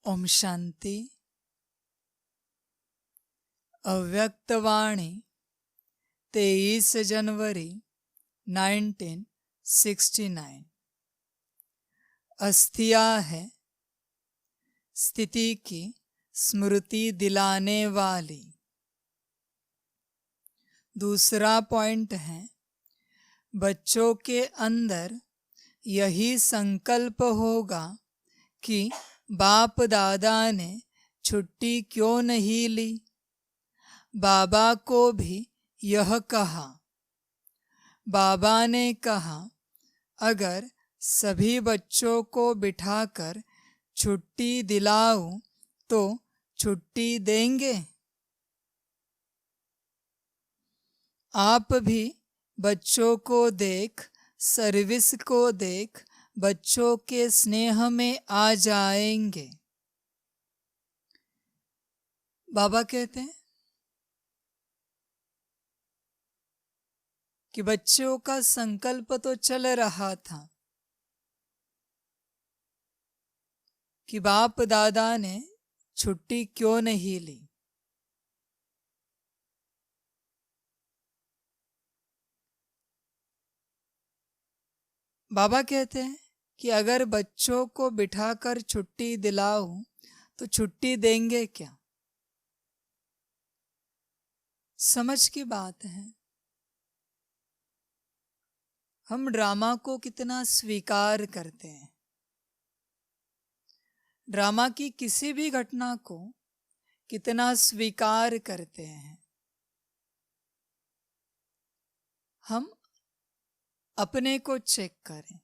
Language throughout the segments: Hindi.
ओम शांति। अव्यक्तवाणी 23 जनवरी 1969। अस्थिया है स्थिति की स्मृति दिलाने वाली। दूसरा पॉइंट है, बच्चों के अंदर यही संकल्प होगा कि बाप दादा ने छुट्टी क्यों नहीं ली। बाबा को भी यह कहा। बाबा ने कहा, अगर सभी बच्चों को बिठाकर छुट्टी दिलाऊं तो छुट्टी देंगे। आप भी बच्चों को देख, सर्विस को देख बच्चों के स्नेह में आ जाएंगे। बाबा कहते हैं कि बच्चों का संकल्प तो चल रहा था कि बाप दादा ने छुट्टी क्यों नहीं ली। बाबा कहते हैं कि अगर बच्चों को बिठाकर छुट्टी दिलाऊं तो छुट्टी देंगे क्या। समझ की बात है, हम ड्रामा को कितना स्वीकार करते हैं। ड्रामा की किसी भी घटना को कितना स्वीकार करते हैं। हम अपने को चेक करें।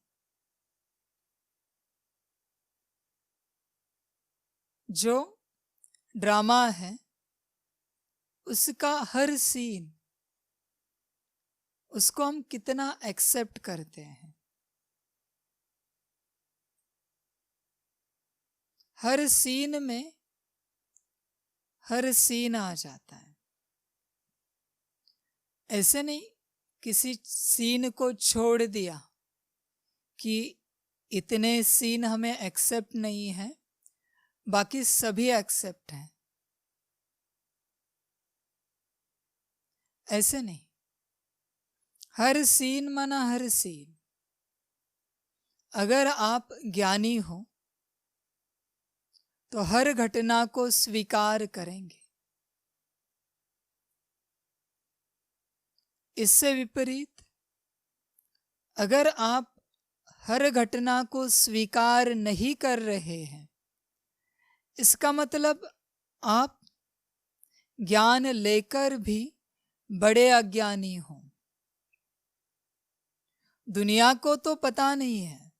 जो ड्रामा है उसका हर सीन, उसको हम कितना एक्सेप्ट करते हैं। हर सीन में हर सीन आ जाता है। ऐसे नहीं किसी सीन को छोड़ दिया कि इतने सीन हमें एक्सेप्ट नहीं है, बाकी सभी एक्सेप्ट हैं। ऐसे नहीं, हर सीन माना हर सीन। अगर आप ज्ञानी हो तो हर घटना को स्वीकार करेंगे। इससे विपरीत, अगर आप हर घटना को स्वीकार नहीं कर रहे हैं, इसका मतलब आप ज्ञान लेकर भी बड़े अज्ञानी हो। दुनिया को तो पता नहीं है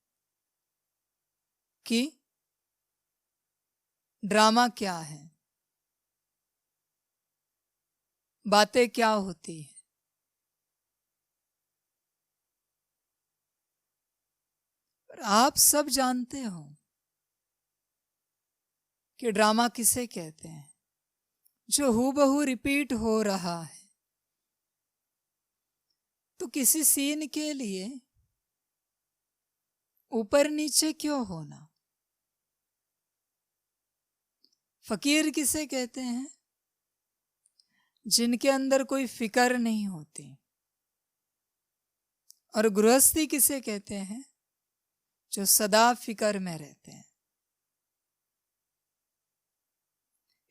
कि ड्रामा क्या है, बातें क्या होती है। पर आप सब जानते हो कि ड्रामा किसे कहते हैं, जो हूबहू रिपीट हो रहा है। तो किसी सीन के लिए ऊपर नीचे क्यों होना। फकीर किसे कहते हैं, जिनके अंदर कोई फिक्र नहीं होती। और गृहस्थी किसे कहते हैं, जो सदा फिक्र में रहते हैं।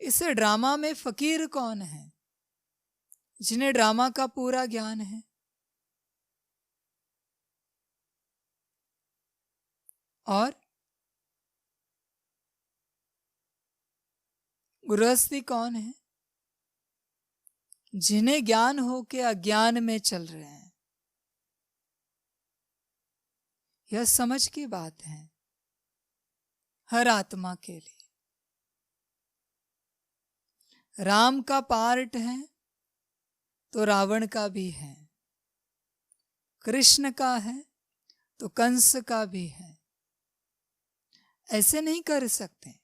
इस ड्रामा में फकीर कौन है, जिन्हें ड्रामा का पूरा ज्ञान है। और गृहस्थी कौन है, जिन्हें ज्ञान हो के अज्ञान में चल रहे हैं। यह समझ की बात है हर आत्मा के लिए। राम का पार्ट है तो रावण का भी है, कृष्ण का है तो कंस का भी है। ऐसे नहीं कर सकते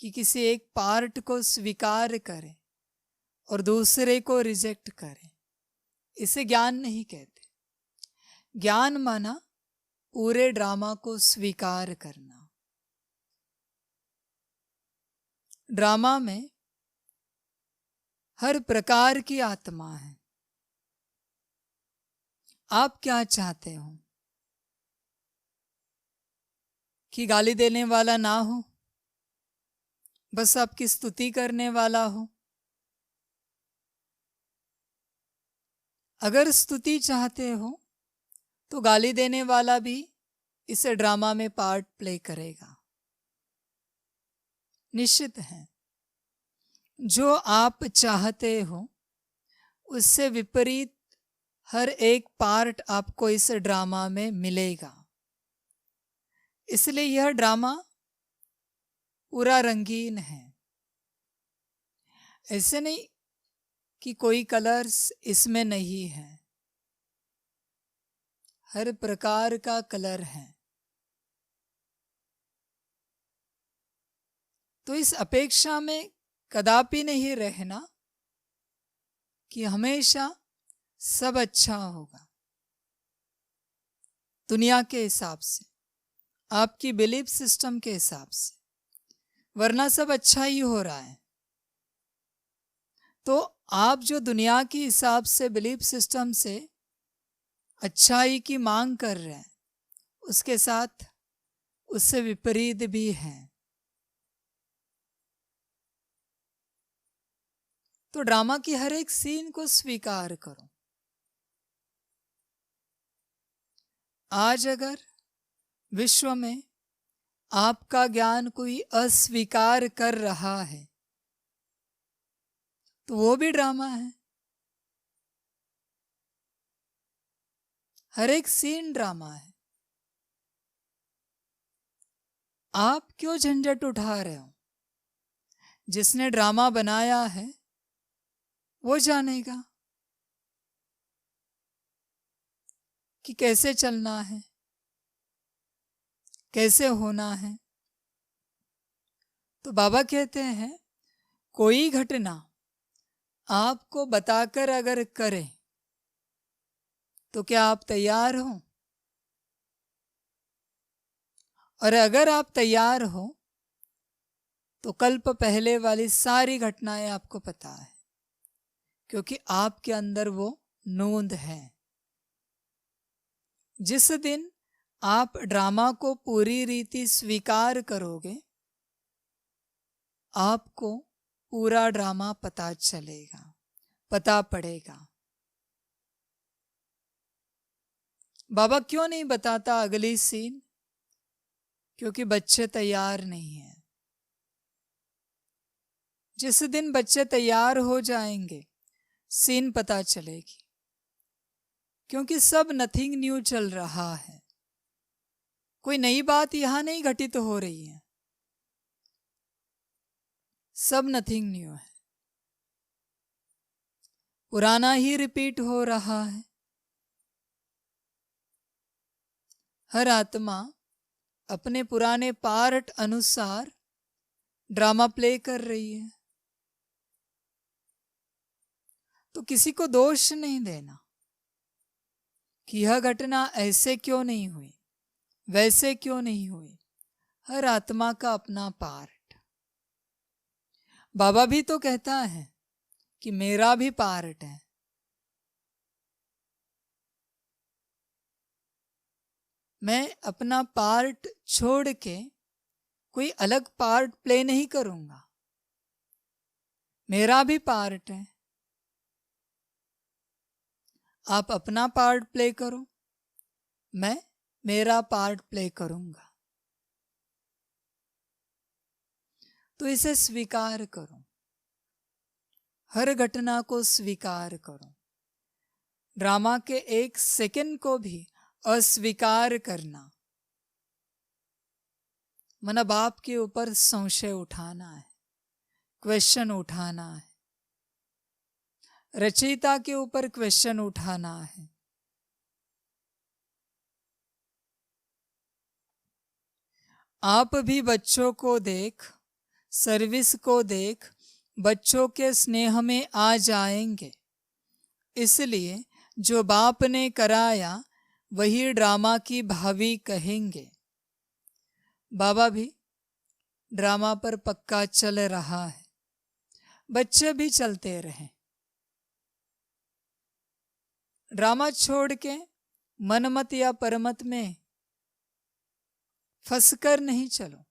कि किसी एक पार्ट को स्वीकार करें और दूसरे को रिजेक्ट करें। इसे ज्ञान नहीं कहते। ज्ञान माना पूरे ड्रामा को स्वीकार करना। ड्रामा में हर प्रकार की आत्मा है। आप क्या चाहते हो? कि गाली देने वाला ना हो, बस आपकी स्तुति करने वाला हो? अगर स्तुति चाहते हो तो गाली देने वाला भी इस ड्रामा में पार्ट प्ले करेगा, निश्चित है। जो आप चाहते हो उससे विपरीत हर एक पार्ट आपको इस ड्रामा में मिलेगा। इसलिए यह ड्रामा पूरा रंगीन है। ऐसे नहीं कि कोई कलर्स इसमें नहीं है, हर प्रकार का कलर है। तो इस अपेक्षा में कदापि नहीं रहना कि हमेशा सब अच्छा होगा दुनिया के हिसाब से, आपकी बिलीफ सिस्टम के हिसाब से, वरना सब अच्छा ही हो रहा है। तो आप जो दुनिया के हिसाब से बिलीफ सिस्टम से अच्छाई की मांग कर रहे हैं, उसके साथ उससे विपरीत भी है। तो ड्रामा की हर एक सीन को स्वीकार करो। आज अगर विश्व में आपका ज्ञान कोई अस्वीकार कर रहा है तो वो भी ड्रामा है। हर एक सीन ड्रामा है। आप क्यों झंझट उठा रहे हो? जिसने ड्रामा बनाया है वो जानेगा कि कैसे चलना है, कैसे होना है। तो बाबा कहते हैं कोई घटना आपको बताकर अगर करे तो क्या आप तैयार हो? और अगर आप तैयार हो तो कल्प पहले वाली सारी घटनाएं आपको पता है, क्योंकि आपके अंदर वो नोंद है। जिस दिन आप ड्रामा को पूरी रीति स्वीकार करोगे, आपको पूरा ड्रामा पता चलेगा, पता पड़ेगा। बाबा क्यों नहीं बताता अगली सीन? क्योंकि बच्चे तैयार नहीं हैं। जिस दिन बच्चे तैयार हो जाएंगे सीन पता चलेगी, क्योंकि सब नथिंग न्यू चल रहा है। कोई नई बात यहां नहीं घटित हो रही है, सब नथिंग न्यू है। पुराना ही रिपीट हो रहा है। हर आत्मा अपने पुराने पार्ट अनुसार ड्रामा प्ले कर रही है। तो किसी को दोष नहीं देना कि यह घटना ऐसे क्यों नहीं हुई, वैसे क्यों नहीं हुई। हर आत्मा का अपना पार्ट। बाबा भी तो कहता है कि मेरा भी पार्ट है। मैं अपना पार्ट छोड़ के कोई अलग पार्ट प्ले नहीं करूंगा। मेरा भी पार्ट है। आप अपना पार्ट प्ले करो, मैं मेरा पार्ट प्ले करूंगा। तो इसे स्वीकार करो, हर घटना को स्वीकार करो। ड्रामा के एक सेकंड को भी अस्वीकार करना मन बाप के ऊपर संशय उठाना है, क्वेश्चन उठाना है, रचयिता के ऊपर क्वेश्चन उठाना है। आप भी बच्चों को देख, सर्विस को देख बच्चों के स्नेह में आ जाएंगे। इसलिए जो बाप ने कराया वही ड्रामा की भावी कहेंगे। बाबा भी ड्रामा पर पक्का चल रहा है, बच्चे भी चलते रहें। ड्रामा छोड़ के मनमत या परमत में फंसकर नहीं चलो,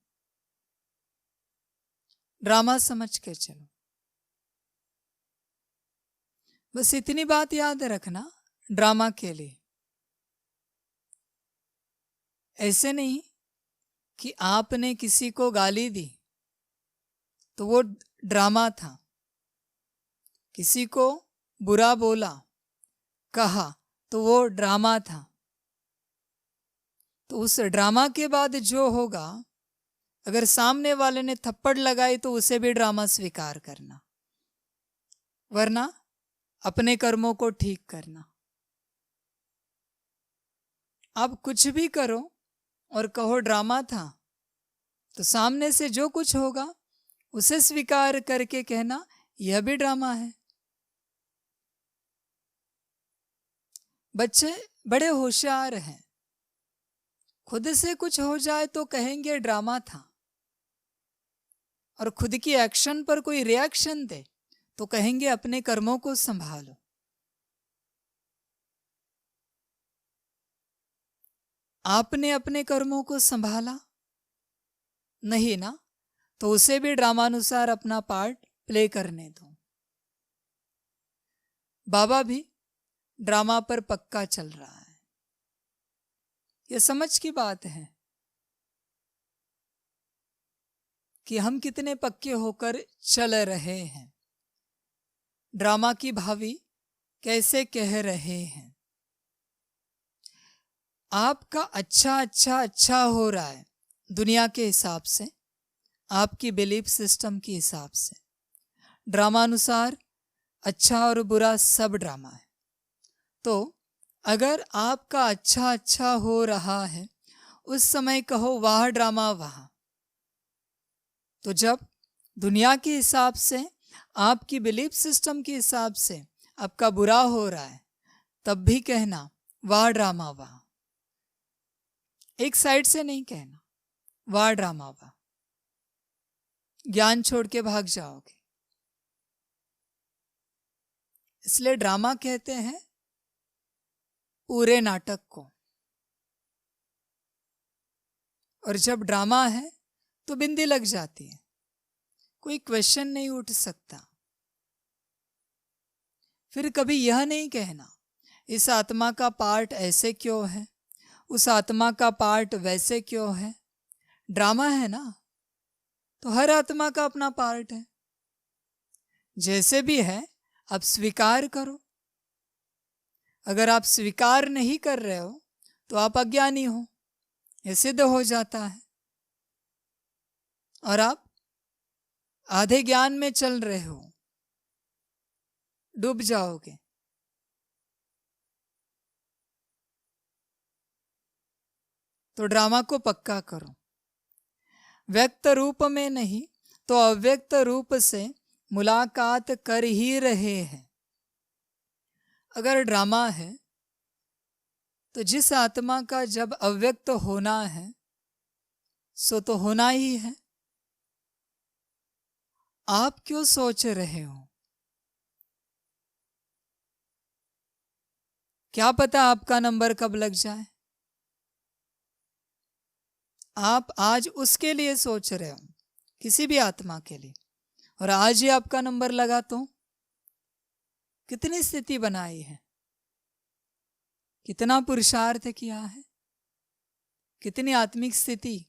ड्रामा समझ के चलो। बस इतनी बात याद रखना ड्रामा के लिए। ऐसे नहीं कि आपने किसी को गाली दी तो वो ड्रामा था, किसी को बुरा बोला कहा तो वो ड्रामा था। तो उस ड्रामा के बाद जो होगा, अगर सामने वाले ने थप्पड़ लगाई तो उसे भी ड्रामा स्वीकार करना, वरना अपने कर्मों को ठीक करना। आप कुछ भी करो और कहो ड्रामा था, तो सामने से जो कुछ होगा उसे स्वीकार करके कहना यह भी ड्रामा है। बच्चे बड़े होशियार हैं, खुद से कुछ हो जाए तो कहेंगे ड्रामा था, और खुद की एक्शन पर कोई रिएक्शन दे तो कहेंगे अपने कर्मों को संभालो। आपने अपने कर्मों को संभाला नहीं ना, तो उसे भी ड्रामानुसार अपना पार्ट प्ले करने दो। बाबा भी ड्रामा पर पक्का चल रहा है, यह समझ की बात है कि हम कितने पक्के होकर चल रहे हैं, ड्रामा की भावी कैसे कह रहे हैं। आपका अच्छा हो रहा है दुनिया के हिसाब से, आपकी बिलीफ सिस्टम के हिसाब से। ड्रामानुसार अच्छा और बुरा सब ड्रामा है। तो अगर आपका अच्छा हो रहा है, उस समय कहो वाह ड्रामा वाह। तो जब दुनिया के हिसाब से, आपकी बिलीफ सिस्टम के हिसाब से आपका बुरा हो रहा है, तब भी कहना वाह ड्रामा वाह। एक साइड से नहीं कहना वाह ड्रामा वाह, ज्ञान छोड़ के भाग जाओगे। इसलिए ड्रामा कहते हैं पूरे नाटक को। और जब ड्रामा है तो बिंदी लग जाती है, कोई क्वेश्चन नहीं उठ सकता। फिर कभी यह नहीं कहना इस आत्मा का पार्ट ऐसे क्यों है, उस आत्मा का पार्ट वैसे क्यों है। ड्रामा है ना, तो हर आत्मा का अपना पार्ट है, जैसे भी है आप स्वीकार करो। अगर आप स्वीकार नहीं कर रहे हो तो आप अज्ञानी हो, यह सिद्ध हो जाता है। और आप आधे ज्ञान में चल रहे हो, डूब जाओगे। तो ड्रामा को पक्का करो, व्यक्त रूप में नहीं तो अव्यक्त रूप से मुलाकात कर ही रहे हैं। अगर ड्रामा है तो जिस आत्मा का जब अव्यक्त होना है सो तो होना ही है। आप क्यों सोच रहे हो? क्या पता आपका नंबर कब लग जाए। आप आज उसके लिए सोच रहे हो, किसी भी आत्मा के लिए, और आज ही आपका नंबर लगा तो कितनी स्थिति बनाई है, कितना पुरुषार्थ किया है, कितनी आत्मिक स्थिति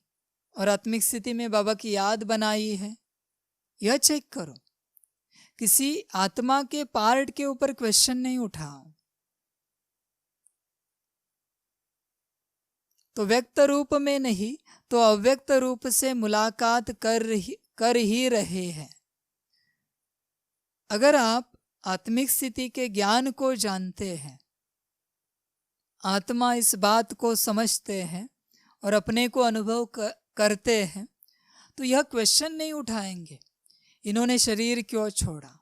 और आत्मिक स्थिति में बाबा की याद बनाई है। यह चेक करो, किसी आत्मा के पार्ट के ऊपर क्वेश्चन नहीं उठाओ। तो व्यक्त रूप में नहीं तो अव्यक्त रूप से मुलाकात कर ही रहे हैं। अगर आप आत्मिक स्थिति के ज्ञान को जानते हैं, आत्मा इस बात को समझते हैं और अपने को अनुभव करते हैं, तो यह क्वेश्चन नहीं उठाएंगे इन्होंने शरीर क्यों छोड़ा,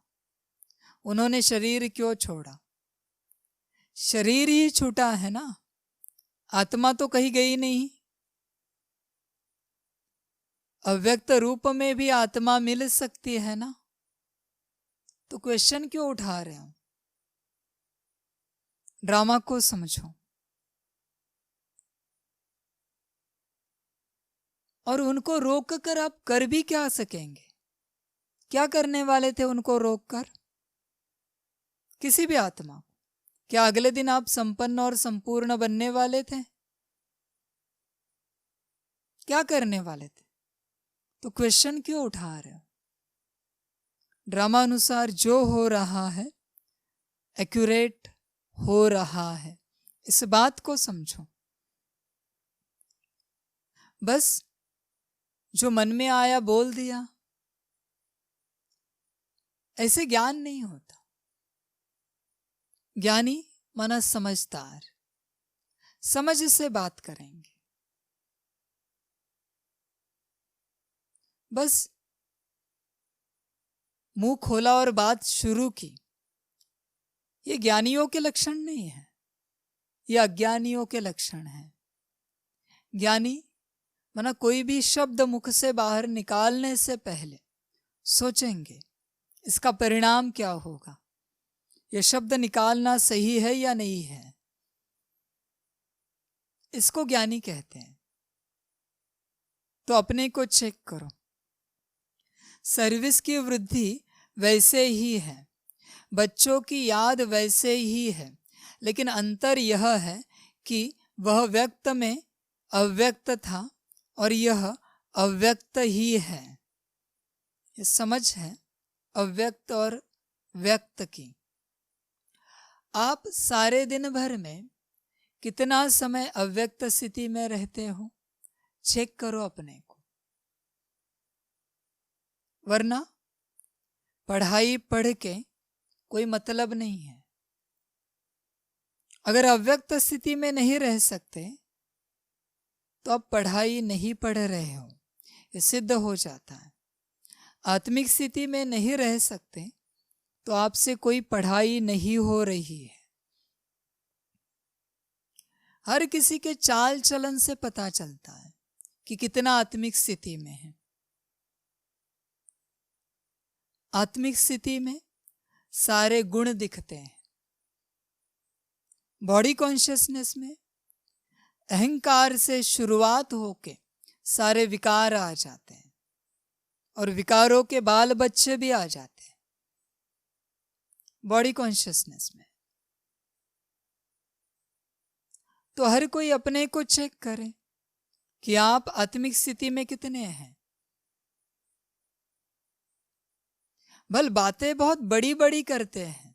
उन्होंने शरीर क्यों छोड़ा। शरीर ही छूटा है ना, आत्मा तो कहीं गई नहीं। अव्यक्त रूप में भी आत्मा मिल सकती है ना, तो क्वेश्चन क्यों उठा रहे हो? ड्रामा को समझो। और उनको रोक कर आप कर भी क्या सकेंगे? क्या करने वाले थे उनको रोक कर? किसी भी आत्मा को क्या अगले दिन आप संपन्न और संपूर्ण बनने वाले थे? क्या करने वाले थे? तो क्वेश्चन क्यों उठा रहे हो? ड्रामा अनुसार जो हो रहा है एक्यूरेट हो रहा है, इस बात को समझो। बस जो मन में आया बोल दिया, ऐसे ज्ञान नहीं होता। ज्ञानी माना समझदार, समझ से बात करेंगे। बस मुंह खोला और बात शुरू की, ये ज्ञानियों के लक्षण नहीं है, ये अज्ञानियों के लक्षण हैं। ज्ञानी माना कोई भी शब्द मुख से बाहर निकालने से पहले सोचेंगे इसका परिणाम क्या होगा, ये शब्द निकालना सही है या नहीं है, इसको ज्ञानी कहते हैं। तो अपने को चेक करो। सर्विस की वृद्धि वैसे ही है, बच्चों की याद वैसे ही है, लेकिन अंतर यह है कि वह व्यक्त में अव्यक्त था और यह अव्यक्त ही है। ये समझ है अव्यक्त और व्यक्त की। आप सारे दिन भर में कितना समय अव्यक्त स्थिति में रहते हो, चेक करो अपने को। वरना पढ़ाई पढ़ के कोई मतलब नहीं है। अगर अव्यक्त स्थिति में नहीं रह सकते तो आप पढ़ाई नहीं पढ़ रहे हो, ये सिद्ध हो जाता है। आत्मिक स्थिति में नहीं रह सकते तो आपसे कोई पढ़ाई नहीं हो रही है। हर किसी के चाल चलन से पता चलता है कि कितना आत्मिक स्थिति में है। आत्मिक स्थिति में सारे गुण दिखते हैं। बॉडी कॉन्शियसनेस में अहंकार से शुरुआत होके सारे विकार आ जाते हैं और विकारों के बाल बच्चे भी आ जाते हैं बॉडी कॉन्शियसनेस में। तो हर कोई अपने को चेक करे कि आप आत्मिक स्थिति में कितने हैं। भल बातें बहुत बड़ी बड़ी करते हैं,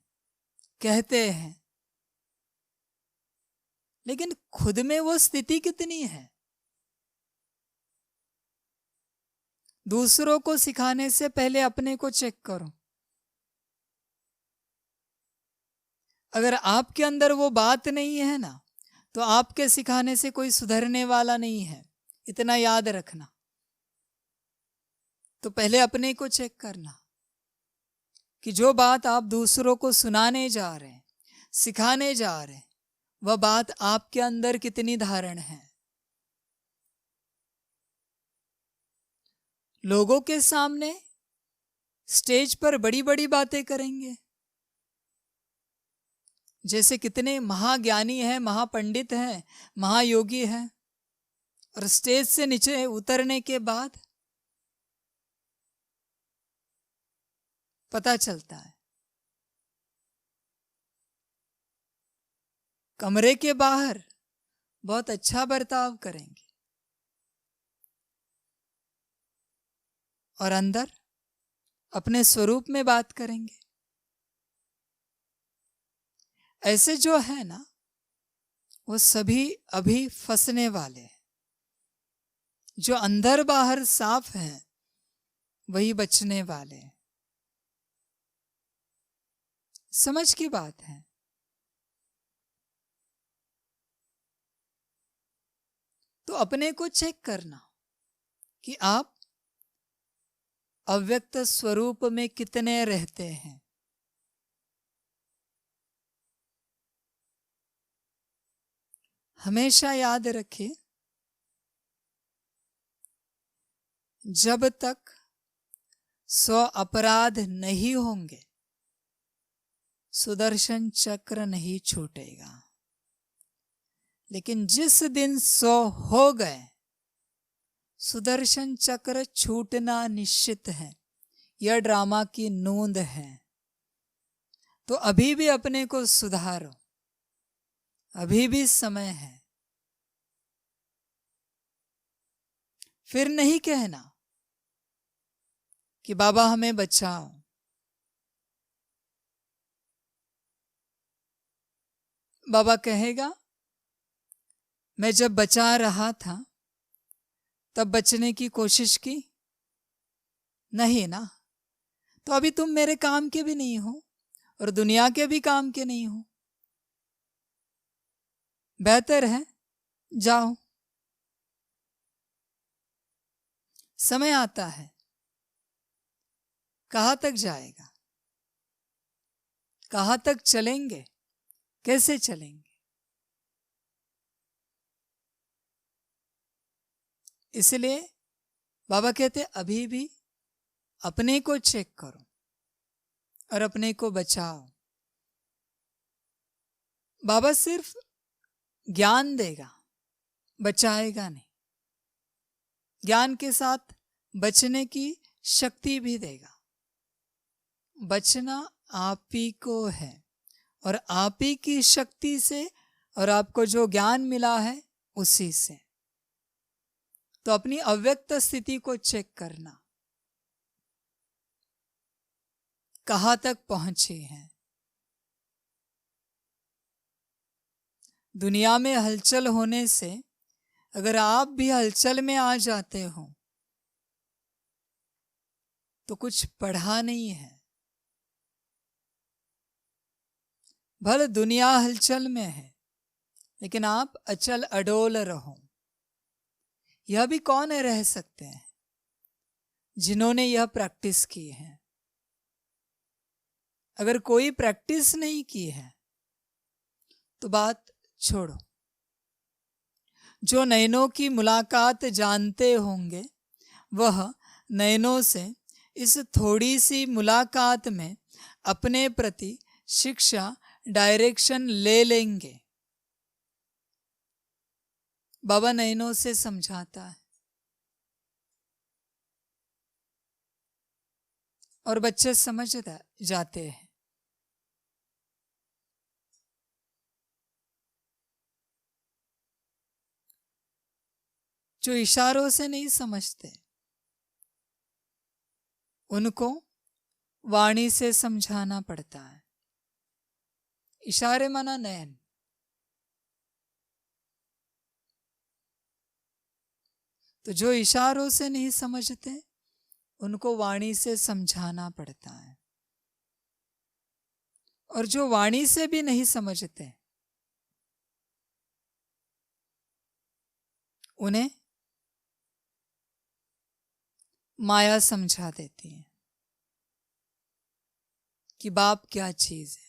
कहते हैं, लेकिन खुद में वो स्थिति कितनी है? दूसरों को सिखाने से पहले अपने को चेक करो। अगर आपके अंदर वो बात नहीं है ना, तो आपके सिखाने से कोई सुधरने वाला नहीं है, इतना याद रखना। तो पहले अपने को चेक करना कि जो बात आप दूसरों को सुनाने जा रहे हैं, सिखाने जा रहे हैं, वह बात आपके अंदर कितनी धारण है। लोगों के सामने स्टेज पर बड़ी बड़ी बातें करेंगे, जैसे कितने महाज्ञानी हैं, महापंडित हैं, महायोगी हैं, और स्टेज से नीचे उतरने के बाद पता चलता है कमरे के बाहर बहुत अच्छा बर्ताव करेंगे और अंदर अपने स्वरूप में बात करेंगे। ऐसे जो है ना, वो सभी अभी फंसने वाले हैं। जो अंदर बाहर साफ हैं वही बचने वाले हैं। समझ की बात है। तो अपने को चेक करना कि आप अव्यक्त स्वरूप में कितने रहते हैं। हमेशा याद रखें, जब तक स्व अपराध नहीं होंगे सुदर्शन चक्र नहीं छूटेगा। लेकिन जिस दिन 100 हो गए सुदर्शन चक्र छूटना निश्चित है। यह ड्रामा की नोंद है। तो अभी भी अपने को सुधारो, अभी भी समय है। फिर नहीं कहना कि बाबा हमें बचाओ। बाबा कहेगा मैं जब बचा रहा था तब बचने की कोशिश की नहीं ना, तो अभी तुम मेरे काम के भी नहीं हो और दुनिया के भी काम के नहीं हो। बेहतर है जाओ। समय आता है, कहाँ तक जाएगा, कहाँ तक चलेंगे, कैसे चलेंगे। इसलिए बाबा कहते अभी भी अपने को चेक करो और अपने को बचाओ। बाबा सिर्फ ज्ञान देगा, बचाएगा नहीं। ज्ञान के साथ बचने की शक्ति भी देगा। बचना आप ही को है और आप ही की शक्ति से और आपको जो ज्ञान मिला है उसी से। तो अपनी अव्यक्त स्थिति को चेक करना, कहाँ तक पहुंचे हैं। दुनिया में हलचल होने से अगर आप भी हलचल में आ जाते हो तो कुछ पढ़ा नहीं है। भले दुनिया हलचल में है लेकिन आप अचल अडोल रहो। यह भी कौन रह सकते हैं जिन्होंने यह प्रैक्टिस की है। अगर कोई प्रैक्टिस नहीं की है तो बात छोड़ो। जो नयनों की मुलाकात जानते होंगे वह नयनों से इस थोड़ी सी मुलाकात में अपने प्रति शिक्षा डायरेक्शन ले लेंगे। बाबा नयनों से समझाता है और बच्चे समझ जाते हैं। जो इशारों से नहीं समझते उनको वाणी से समझाना पड़ता है। इशारे माना नयन। तो जो इशारों से नहीं समझते उनको वाणी से समझाना पड़ता है। और जो वाणी से भी नहीं समझते उन्हें माया समझा देती है कि बाप क्या चीज है।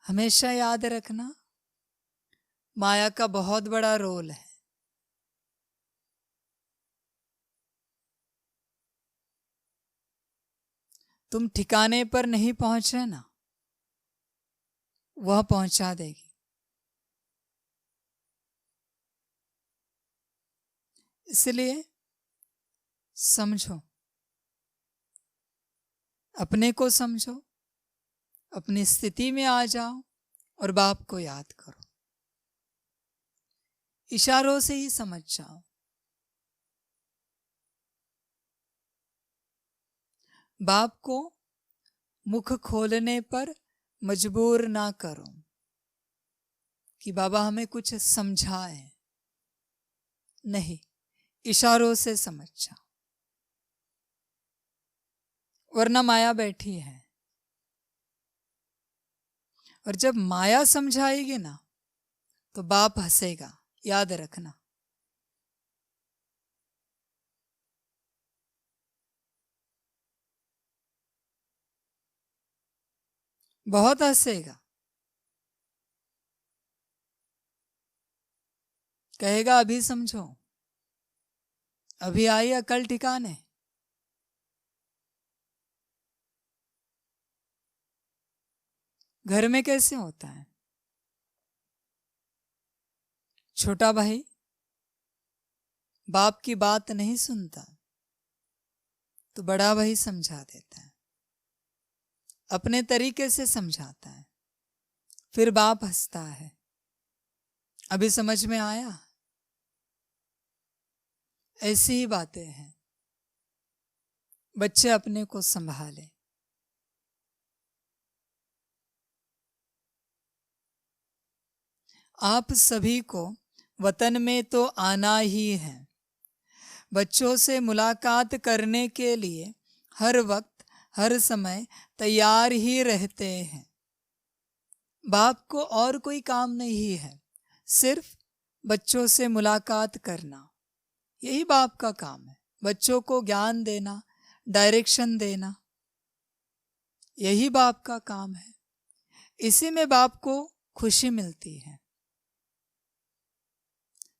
हमेशा याद रखना माया का बहुत बड़ा रोल है। तुम ठिकाने पर नहीं पहुंचे ना, वह पहुंचा देगी। इसलिए समझो, अपने को समझो, अपनी स्थिति में आ जाओ और बाप को याद करो। इशारों से ही समझ जाओ। बाप को मुख खोलने पर मजबूर ना करो कि बाबा हमें कुछ समझाए। नहीं, इशारों से समझ जाओ, वरना माया बैठी है। और जब माया समझाएगी ना तो बाप हंसेगा, याद रखना। बहुत हंसेगा, कहेगा अभी समझो, अभी आई अकल ठिकाने। घर में कैसे होता है, छोटा भाई बाप की बात नहीं सुनता तो बड़ा भाई समझा देता है, अपने तरीके से समझाता है, फिर बाप हंसता है, अभी समझ में आया। ऐसी ही बातें हैं, बच्चे अपने को संभाले। आप सभी को वतन में तो आना ही है, बच्चों से मुलाकात करने के लिए हर वक्त हर समय तैयार ही रहते हैं। बाप को और कोई काम नहीं है, सिर्फ बच्चों से मुलाकात करना, यही बाप का काम है। बच्चों को ज्ञान देना, डायरेक्शन देना, यही बाप का काम है। इसी में बाप को खुशी मिलती है।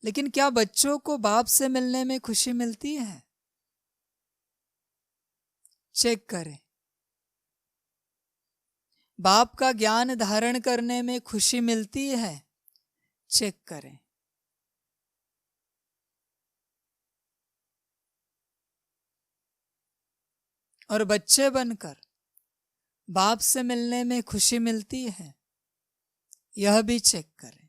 लेकिन क्या बच्चों को बाप से मिलने में खुशी मिलती है? चेक करें। बाप का ज्ञान धारण करने में खुशी मिलती है? चेक करें। और बच्चे बनकर बाप से मिलने में खुशी मिलती है? यह भी चेक करें।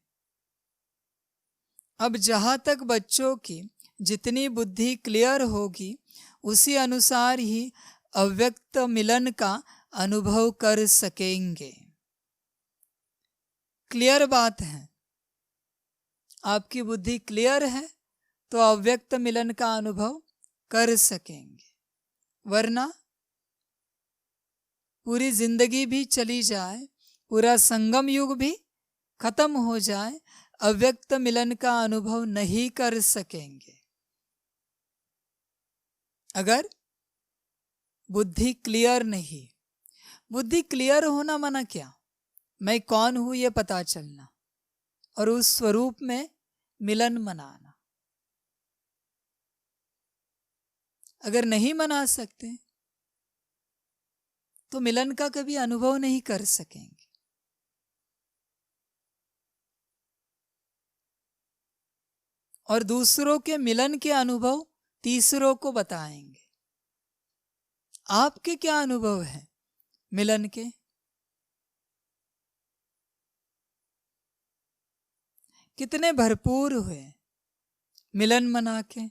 अब जहां तक बच्चों की जितनी बुद्धि क्लियर होगी, उसी अनुसार ही अव्यक्त मिलन का अनुभव कर सकेंगे। क्लियर बात है, आपकी बुद्धि क्लियर है तो अव्यक्त मिलन का अनुभव कर सकेंगे, वरना पूरी जिंदगी भी चली जाए, पूरा संगम युग भी खत्म हो जाए, अव्यक्त मिलन का अनुभव नहीं कर सकेंगे। अगर बुद्धि क्लियर नहीं, बुद्धि क्लियर होना माना क्या? मैं कौन हूं ये पता चलना और उस स्वरूप में मिलन मनाना। अगर नहीं मना सकते तो मिलन का कभी अनुभव नहीं कर सकेंगे। और दूसरों के मिलन के अनुभव तीसरों को बताएंगे। आपके क्या अनुभव है मिलन के? कितने भरपूर हुए मिलन मना के?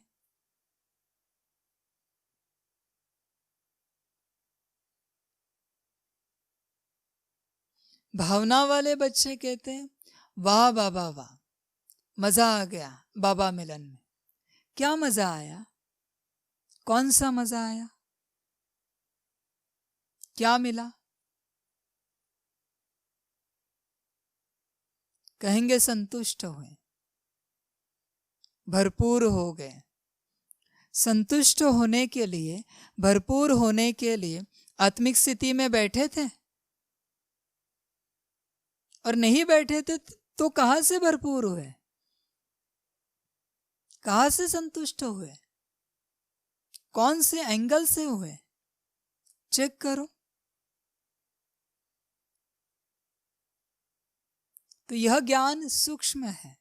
भावना वाले बच्चे कहते हैं, वाह बाबा वाह, मजा आ गया बाबा मिलन में। क्या मजा आया? कौन सा मजा आया? क्या मिला? कहेंगे संतुष्ट हुए, भरपूर हो गए। संतुष्ट होने के लिए, भरपूर होने के लिए आत्मिक स्थिति में बैठे थे और नहीं बैठे थे तो कहां से भरपूर हुए, कहां से संतुष्ट हुए, कौन से एंगल से हुए? चेक करो। तो यह ज्ञान सूक्ष्म है,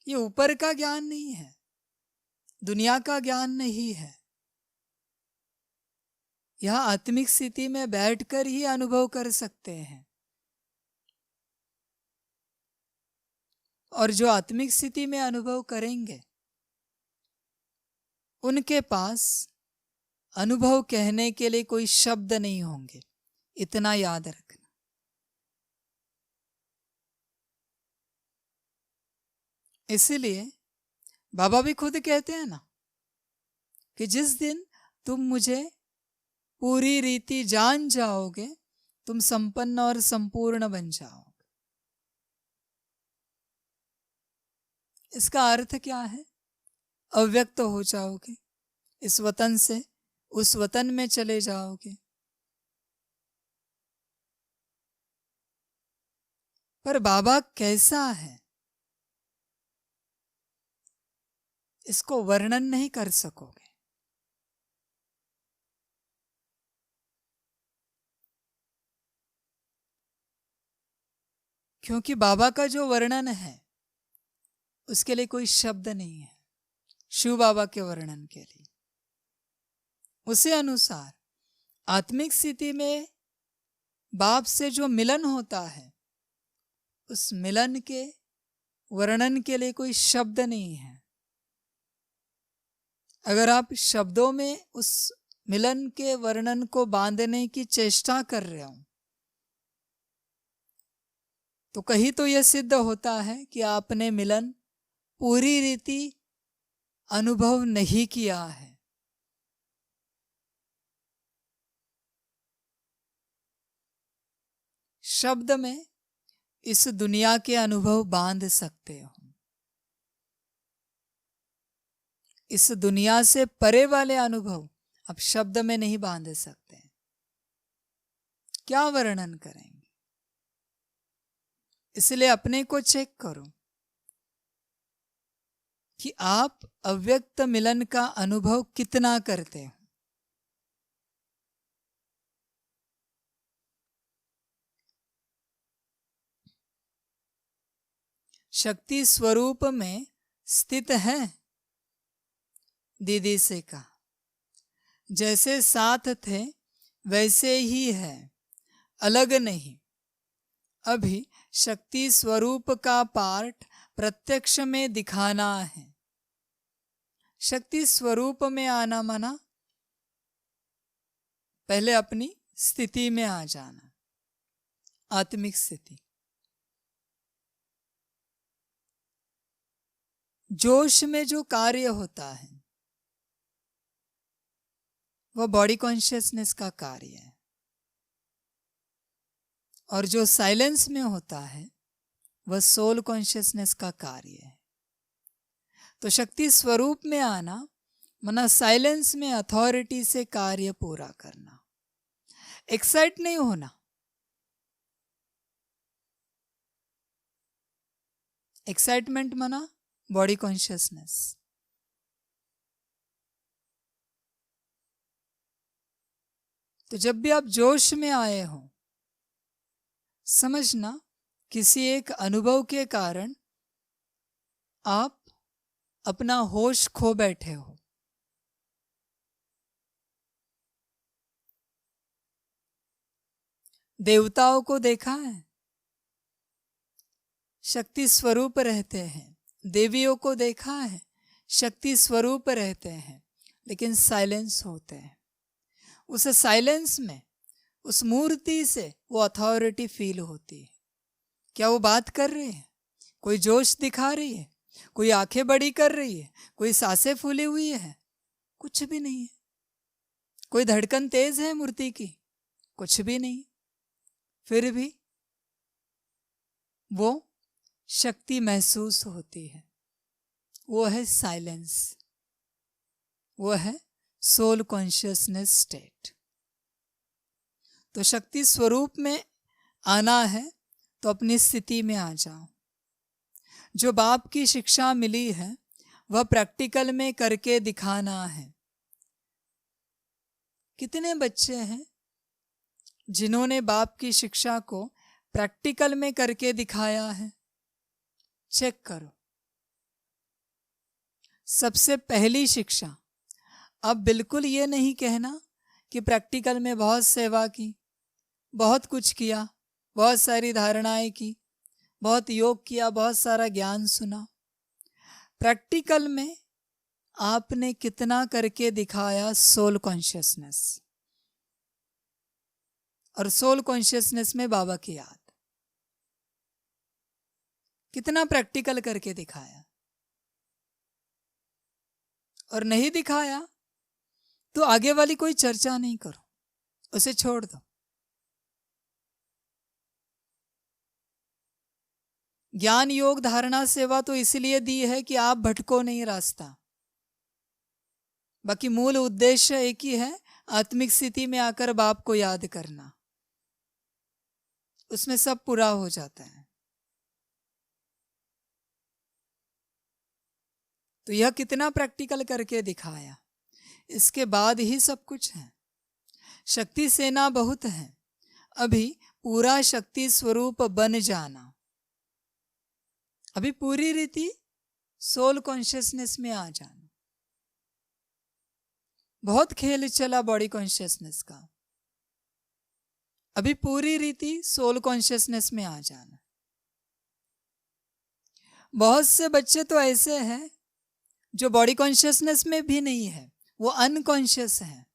ये ऊपर का ज्ञान नहीं है, दुनिया का ज्ञान नहीं है। यह आत्मिक स्थिति में बैठकर ही अनुभव कर सकते हैं। और जो आत्मिक स्थिति में अनुभव करेंगे, उनके पास अनुभव कहने के लिए कोई शब्द नहीं होंगे, इतना याद रखना। इसलिए बाबा भी खुद कहते हैं ना कि जिस दिन तुम मुझे पूरी रीति जान जाओगे, तुम संपन्न और संपूर्ण बन जाओगे। इसका अर्थ क्या है? अव्यक्त हो जाओगे, इस वतन से उस वतन में चले जाओगे। पर बाबा कैसा है इसको वर्णन नहीं कर सकोगे। क्योंकि बाबा का जो वर्णन है उसके लिए कोई शब्द नहीं है। शिव बाबा के वर्णन के लिए उसे अनुसार आत्मिक स्थिति में बाप से जो मिलन होता है उस मिलन के वर्णन के लिए कोई शब्द नहीं है। अगर आप शब्दों में उस मिलन के वर्णन को बांधने की चेष्टा कर रहे हो तो कहीं तो यह सिद्ध होता है कि आपने मिलन पूरी रीति अनुभव नहीं किया है। शब्द में इस दुनिया के अनुभव बांध सकते हो, इस दुनिया से परे वाले अनुभव आप शब्द में नहीं बांध सकते। क्या वर्णन करेंगे? इसलिए अपने को चेक करो कि आप अव्यक्त मिलन का अनुभव कितना करते हो। शक्ति स्वरूप में स्थित है। दीदी से कहा जैसे साथ थे वैसे ही है, अलग नहीं। अभी शक्ति स्वरूप का पार्ट प्रत्यक्ष में दिखाना है। शक्ति स्वरूप में आना माना पहले अपनी स्थिति में आ जाना, आत्मिक स्थिति। जोश में जो कार्य होता है वह बॉडी कॉन्शियसनेस का कार्य है, और जो साइलेंस में होता है वह सोल कॉन्शियसनेस का कार्य है। तो शक्ति स्वरूप में आना माना साइलेंस में अथॉरिटी से कार्य पूरा करना, एक्साइट नहीं होना। एक्साइटमेंट माना बॉडी कॉन्शियसनेस। तो जब भी आप जोश में आए हो समझना किसी एक अनुभव के कारण आप अपना होश खो बैठे हो। देवताओं को देखा है, शक्ति स्वरूप रहते हैं। देवियों को देखा है, शक्ति स्वरूप रहते हैं, लेकिन साइलेंस होते हैं। उस साइलेंस में उस मूर्ति से वो अथॉरिटी फील होती है। क्या वो बात कर रही है? कोई जोश दिखा रही है? कोई आंखें बड़ी कर रही है? कोई सांसें फूली हुई है? कुछ भी नहीं है। कोई धड़कन तेज है मूर्ति की? कुछ भी नहीं। फिर भी वो शक्ति महसूस होती है। वो है साइलेंस, वो है सोल कॉन्शियसनेस स्टेट। तो शक्ति स्वरूप में आना है तो अपनी स्थिति में आ जाओ। जो बाप की शिक्षा मिली है वह प्रैक्टिकल में करके दिखाना है। कितने बच्चे हैं जिन्होंने बाप की शिक्षा को प्रैक्टिकल में करके दिखाया है? चेक करो। सबसे पहली शिक्षा, अब बिल्कुल ये नहीं कहना कि प्रैक्टिकल में बहुत सेवा की, बहुत कुछ किया, बहुत सारी धारणाएं की, बहुत योग किया, बहुत सारा ज्ञान सुना। प्रैक्टिकल में आपने कितना करके दिखाया सोल कॉन्शियसनेस, और सोल कॉन्शियसनेस में बाबा की याद। कितना प्रैक्टिकल करके दिखाया? और नहीं दिखाया तो आगे वाली कोई चर्चा नहीं करो, उसे छोड़ दो। ज्ञान योग धारणा सेवा तो इसलिए दी है कि आप भटको नहीं रास्ता। बाकी मूल उद्देश्य एक ही है, आत्मिक स्थिति में आकर बाप को याद करना। उसमें सब पूरा हो जाता है। तो यह कितना प्रैक्टिकल करके दिखाया। इसके बाद ही सब कुछ है। शक्ति सेना बहुत है, अभी पूरा शक्ति स्वरूप बन जाना। अभी पूरी रीति सोल कॉन्शियसनेस में आ जाना। बहुत खेल चला बॉडी कॉन्शियसनेस का, अभी पूरी रीति सोल कॉन्शियसनेस में आ जाना। बहुत से बच्चे तो ऐसे हैं जो बॉडी कॉन्शियसनेस में भी नहीं है, वो अनकॉन्शियस हैं।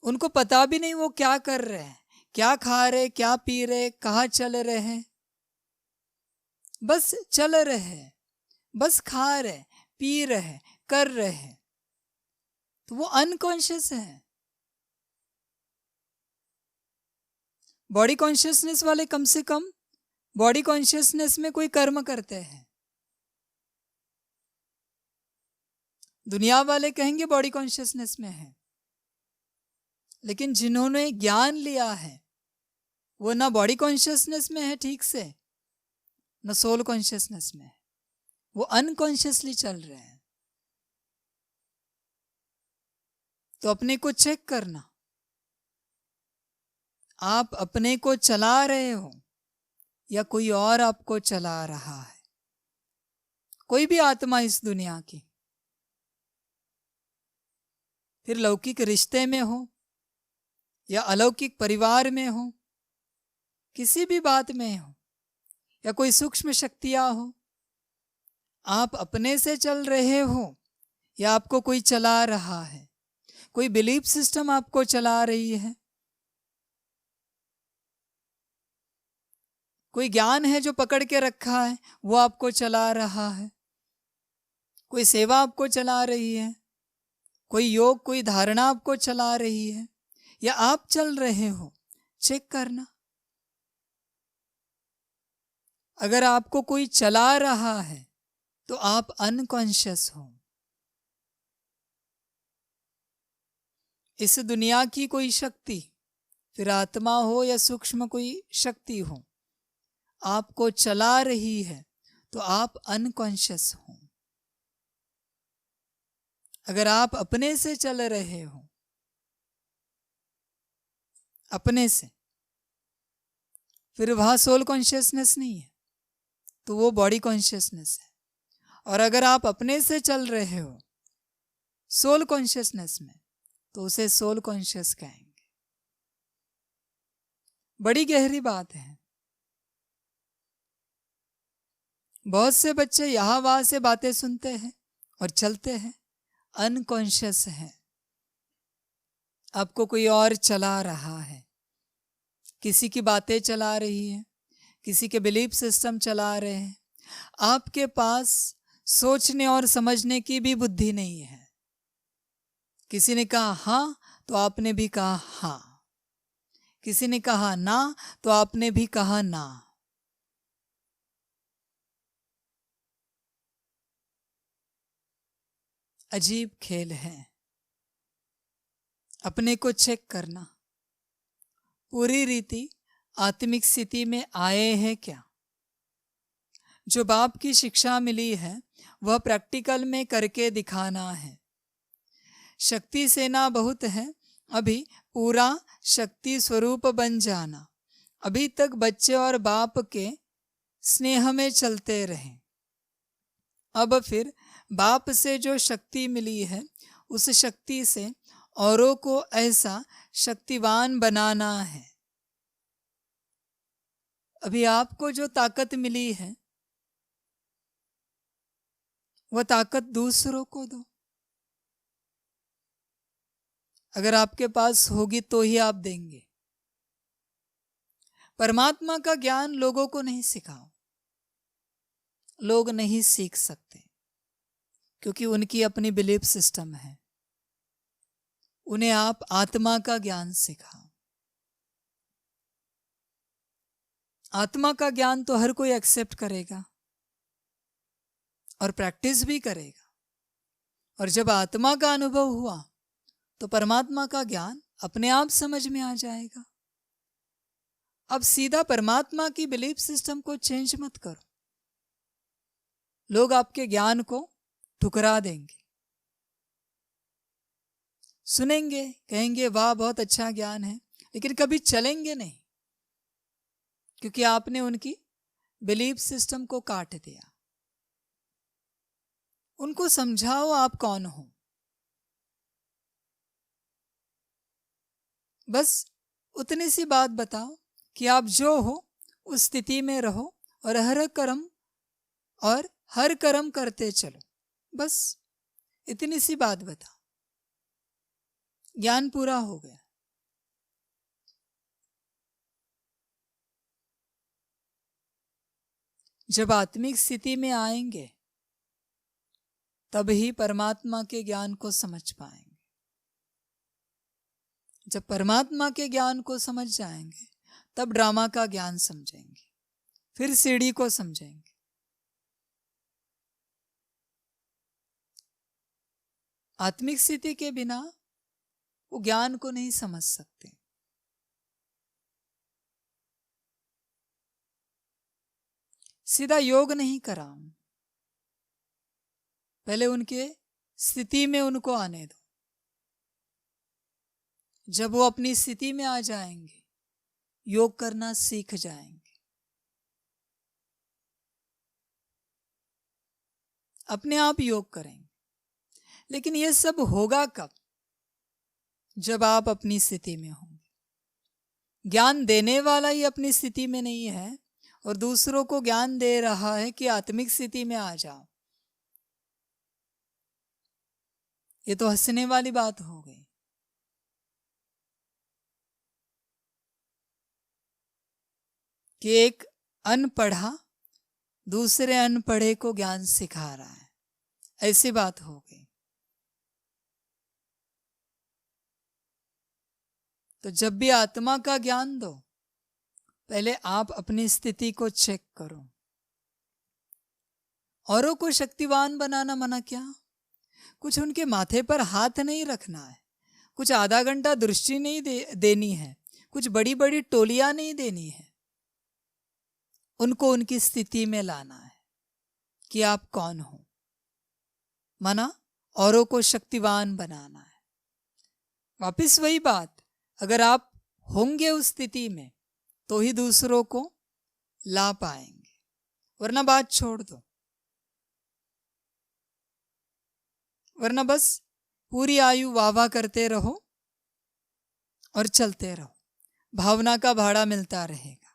उनको पता भी नहीं वो क्या कर रहे हैं, क्या खा रहे, क्या पी रहे, कहाँ चल रहे हैं। बस चल रहे हैं, बस खा रहे, पी रहे, कर रहे हैं, तो वो अनकॉन्शियस है। बॉडी कॉन्शियसनेस वाले कम से कम बॉडी कॉन्शियसनेस में कोई कर्म करते हैं। दुनिया वाले कहेंगे बॉडी कॉन्शियसनेस में है, लेकिन जिन्होंने ज्ञान लिया है वो ना बॉडी कॉन्शियसनेस में है ठीक से, न सोल कॉन्शियसनेस में है, वो अनकॉन्शियसली चल रहे हैं। तो अपने को चेक करना, आप अपने को चला रहे हो या कोई और आपको चला रहा है। कोई भी आत्मा इस दुनिया की, फिर लौकिक रिश्ते में हो या अलौकिक परिवार में हो, किसी भी बात में हो या कोई सूक्ष्म शक्तियां हो, आप अपने से चल रहे हो या आपको कोई चला रहा है। कोई बिलीफ सिस्टम आपको चला रही है, कोई ज्ञान है जो पकड़ के रखा है वो आपको चला रहा है, कोई सेवा आपको चला रही है, कोई योग, कोई धारणा आपको चला रही है, या आप चल रहे हो। चेक करना। अगर आपको कोई चला रहा है तो आप अनकॉन्शियस हो। इस दुनिया की कोई शक्ति, फिर आत्मा हो या सूक्ष्म कोई शक्ति हो, आपको चला रही है तो आप अनकॉन्शियस हो। अगर आप अपने से चल रहे हो, अपने से, फिर वहां सोल कॉन्शियसनेस नहीं है, तो वो बॉडी कॉन्शियसनेस है। और अगर आप अपने से चल रहे हो सोल कॉन्शियसनेस में, तो उसे सोल कॉन्शियस कहेंगे। बड़ी गहरी बात है। बहुत से बच्चे यहाँ वहां से बातें सुनते हैं और चलते हैं, अनकॉन्शियस है। आपको कोई और चला रहा है, किसी की बातें चला रही है, किसी के बिलीफ सिस्टम चला रहे हैं। आपके पास सोचने और समझने की भी बुद्धि नहीं है। किसी ने कहा हाँ तो आपने भी कहा हाँ, किसी ने कहा ना तो आपने भी कहा ना। अजीब खेल है। अपने को चेक करना, पूरी रीति आत्मिक स्थिति में आए हैं क्या। जो बाप की शिक्षा मिली है वह प्रैक्टिकल में करके दिखाना है। शक्ति सेना बहुत है, अभी पूरा शक्ति स्वरूप बन जाना। अभी तक बच्चे और बाप के स्नेह में चलते रहे, अब फिर बाप से जो शक्ति मिली है उस शक्ति से औरों को ऐसा शक्तिवान बनाना है। अभी आपको जो ताकत मिली है वह ताकत दूसरों को दो। अगर आपके पास होगी तो ही आप देंगे। परमात्मा का ज्ञान लोगों को नहीं सिखाओ, लोग नहीं सीख सकते क्योंकि उनकी अपनी बिलीफ सिस्टम है। उन्हें आप आत्मा का ज्ञान सिखाओ। आत्मा का ज्ञान तो हर कोई एक्सेप्ट करेगा और प्रैक्टिस भी करेगा, और जब आत्मा का अनुभव हुआ तो परमात्मा का ज्ञान अपने आप समझ में आ जाएगा। अब सीधा परमात्मा की बिलीफ सिस्टम को चेंज मत करो। लोग आपके ज्ञान को ठुकरा देंगे। सुनेंगे, कहेंगे वाह बहुत अच्छा ज्ञान है, लेकिन कभी चलेंगे नहीं, क्योंकि आपने उनकी बिलीफ सिस्टम को काट दिया। उनको समझाओ आप कौन हो। बस उतनी सी बात बताओ कि आप जो हो उस स्थिति में रहो और हर कर्म करते चलो। बस इतनी सी बात बताओ, ज्ञान पूरा हो गया। जब आत्मिक स्थिति में आएंगे तब ही परमात्मा के ज्ञान को समझ पाएंगे। जब परमात्मा के ज्ञान को समझ जाएंगे तब ड्रामा का ज्ञान समझेंगे, फिर सीढ़ी को समझेंगे। आत्मिक स्थिति के बिना वो ज्ञान को नहीं समझ सकते। सीधा योग नहीं कराऊं, पहले उनके स्थिति में उनको आने दो। जब वो अपनी स्थिति में आ जाएंगे, योग करना सीख जाएंगे। अपने आप योग करेंगे। लेकिन ये सब होगा कब? जब आप अपनी स्थिति में होंगे। ज्ञान देने वाला ही अपनी स्थिति में नहीं है और दूसरों को ज्ञान दे रहा है कि आत्मिक स्थिति में आ जाओ। ये तो हंसने वाली बात हो गई। कि एक अनपढ़ा दूसरे अनपढ़े को ज्ञान सिखा रहा है, ऐसी बात हो गई। तो जब भी आत्मा का ज्ञान दो, पहले आप अपनी स्थिति को चेक करो। औरों को शक्तिवान बनाना मना क्या? कुछ उनके माथे पर हाथ नहीं रखना है, कुछ आधा घंटा दृष्टि नहीं देनी है, कुछ बड़ी बड़ी टोलियां नहीं देनी है। उनको उनकी स्थिति में लाना है कि आप कौन हो। माना औरों को शक्तिवान बनाना है। वापिस वही बात, अगर आप होंगे उस स्थिति में तो ही दूसरों को ला पाएंगे, वरना बात छोड़ दो। वरना बस पूरी आयु वाह वाह करते रहो और चलते रहो, भावना का भाड़ा मिलता रहेगा।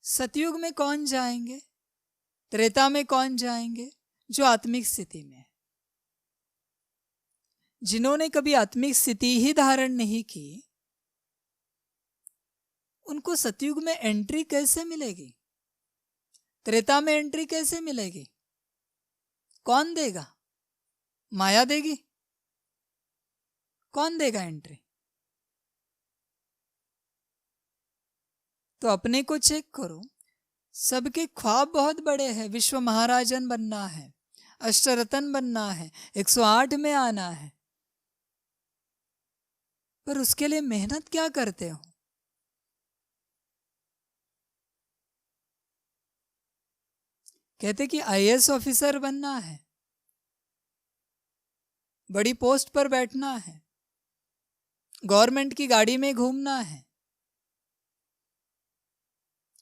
सतयुग में कौन जाएंगे? त्रेता में कौन जाएंगे? जो आत्मिक स्थिति में है। जिन्होंने कभी आत्मिक स्थिति ही धारण नहीं की, उनको सतयुग में एंट्री कैसे मिलेगी? त्रेता में एंट्री कैसे मिलेगी? कौन देगा? माया देगी? कौन देगा एंट्री? तो अपने को चेक करो। सबके ख्वाब बहुत बड़े हैं, विश्व महाराजन बनना है, अष्टरत्न बनना है, 108 में आना है, पर उसके लिए मेहनत क्या करते हो? कहते कि आईएएस ऑफिसर बनना है, बड़ी पोस्ट पर बैठना है, गवर्नमेंट की गाड़ी में घूमना है,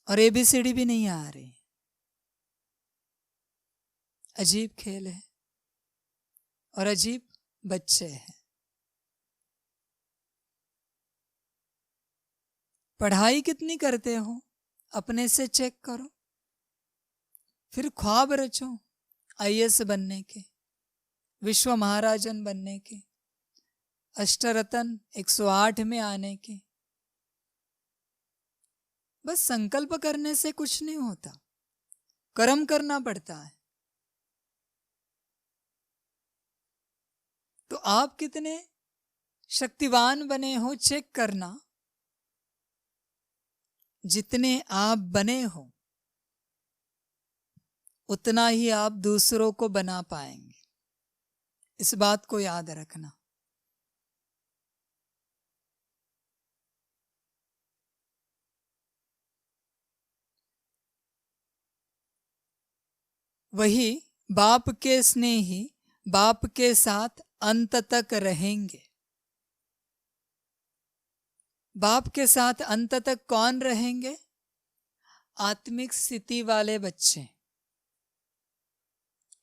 और एबीसीडी भी नहीं आ रही। अजीब खेल है और अजीब बच्चे हैं। पढ़ाई कितनी करते हो? अपने से चेक करो, फिर ख्वाब रचो आईएएस बनने के, विश्व महाराजन बनने के, अष्टरत्न 108 में आने के। बस संकल्प करने से कुछ नहीं होता, कर्म करना पड़ता है। तो आप कितने शक्तिवान बने हो चेक करना। जितने आप बने हो उतना ही आप दूसरों को बना पाएंगे। इस बात को याद रखना। वही बाप के स्नेही बाप के साथ अंत तक रहेंगे। बाप के साथ अंत तक कौन रहेंगे? आत्मिक स्थिति वाले बच्चे।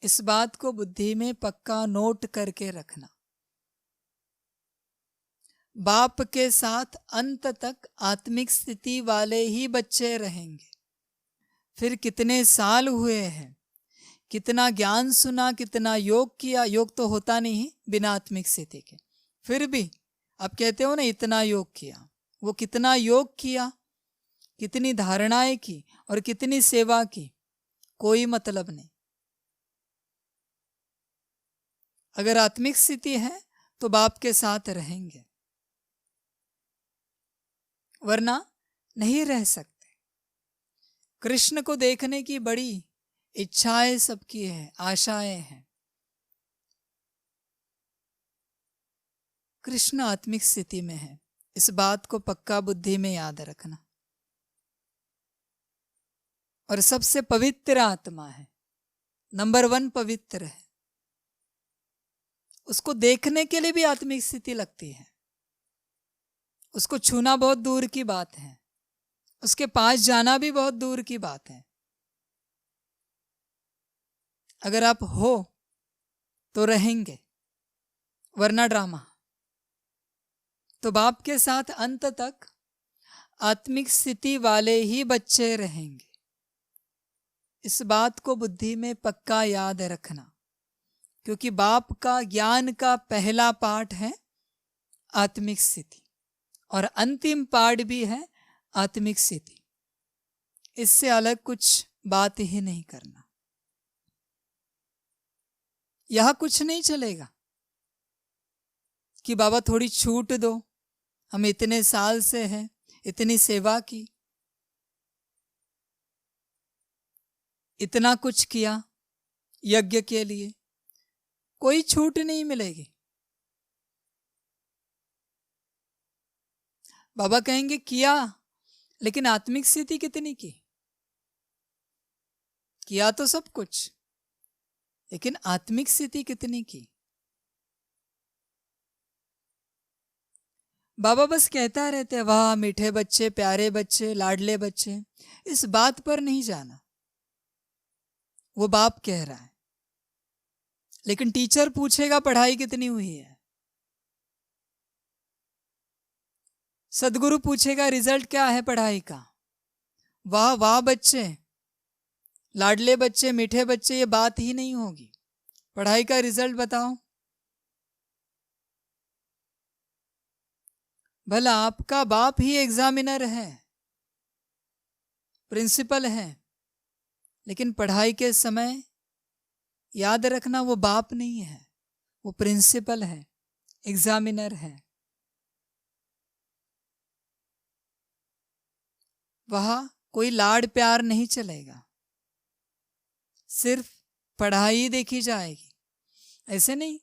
इस बात को बुद्धि में पक्का नोट करके रखना। बाप के साथ अंत तक आत्मिक स्थिति वाले ही बच्चे रहेंगे। फिर कितने साल हुए हैं, कितना ज्ञान सुना, कितना योग किया, योग तो होता नहीं बिना आत्मिक स्थिति के, फिर भी आप कहते हो ना इतना योग किया, वो कितना योग किया, कितनी धारणाएं की और कितनी सेवा की, कोई मतलब नहीं। अगर आत्मिक स्थिति है तो बाप के साथ रहेंगे, वरना नहीं रह सकते। कृष्ण को देखने की बड़ी इच्छाएं सबकी है, आशाएं हैं। कृष्ण आत्मिक स्थिति में है, इस बात को पक्का बुद्धि में याद रखना। और सबसे पवित्र आत्मा है, नंबर 1 पवित्र है। उसको देखने के लिए भी आत्मिक स्थिति लगती है। उसको छूना बहुत दूर की बात है, उसके पास जाना भी बहुत दूर की बात है। अगर आप हो तो रहेंगे, वरना ड्रामा। तो बाप के साथ अंत तक आत्मिक स्थिति वाले ही बच्चे रहेंगे। इस बात को बुद्धि में पक्का याद रखना, क्योंकि बाप का ज्ञान का पहला पाठ है आत्मिक स्थिति और अंतिम पाठ भी है आत्मिक स्थिति। इससे अलग कुछ बात ही नहीं करना। यह कुछ नहीं चलेगा कि बाबा थोड़ी छूट दो, हम इतने साल से हैं, इतनी सेवा की, इतना कुछ किया यज्ञ के लिए, कोई छूट नहीं मिलेगी। बाबा कहेंगे किया, लेकिन आत्मिक स्थिति कितनी की? किया तो सब कुछ, लेकिन आत्मिक स्थिति कितनी की? बाबा बस कहता रहते हैं वाह मीठे बच्चे, प्यारे बच्चे, लाडले बच्चे। इस बात पर नहीं जाना, वो बाप कह रहा है। लेकिन टीचर पूछेगा पढ़ाई कितनी हुई है, सदगुरु पूछेगा रिजल्ट क्या है पढ़ाई का। वाह वाह बच्चे, लाडले बच्चे, मीठे बच्चे, ये बात ही नहीं होगी। पढ़ाई का रिजल्ट बताओ। भला आपका बाप ही एग्जामिनर है, प्रिंसिपल है, लेकिन पढ़ाई के समय याद रखना वो बाप नहीं है, वो प्रिंसिपल है, एग्जामिनर है। वहां कोई लाड प्यार नहीं चलेगा, सिर्फ पढ़ाई देखी जाएगी। ऐसे नहीं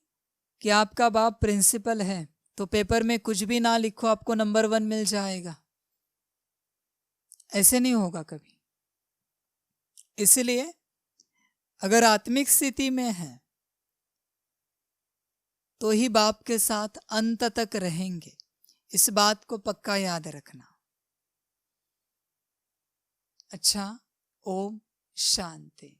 कि आपका बाप प्रिंसिपल है तो पेपर में कुछ भी ना लिखो आपको नंबर 1 मिल जाएगा, ऐसे नहीं होगा कभी। इसलिए अगर आत्मिक स्थिति में है तो ही बाप के साथ अंत तक रहेंगे, इस बात को पक्का याद रखना। अच्छा, ओम शांति।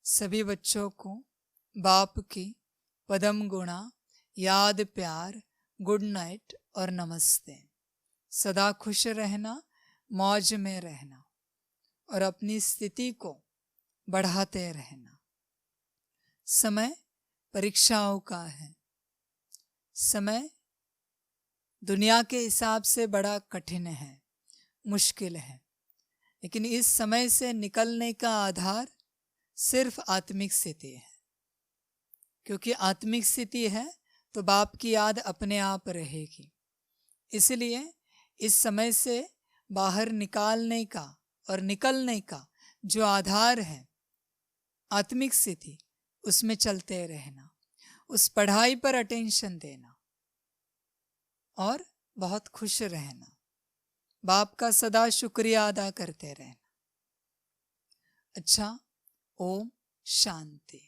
सभी बच्चों को बाप की पदम गुणा, याद, प्यार, गुड नाइट और नमस्ते। सदा खुश रहना, मौज में रहना और अपनी स्थिति को बढ़ाते रहना। समय परीक्षाओं का है, समय दुनिया के हिसाब से बड़ा कठिन है, मुश्किल है, लेकिन इस समय से निकलने का आधार सिर्फ आत्मिक स्थिति है। क्योंकि आत्मिक स्थिति है तो बाप की याद अपने आप रहेगी। इसलिए इस समय से बाहर निकालने का और निकलने का जो आधार है आत्मिक स्थिति, उसमें चलते रहना, उस पढ़ाई पर अटेंशन देना और बहुत खुश रहना, बाप का सदा शुक्रिया अदा करते रहना। अच्छा, ओम शांति।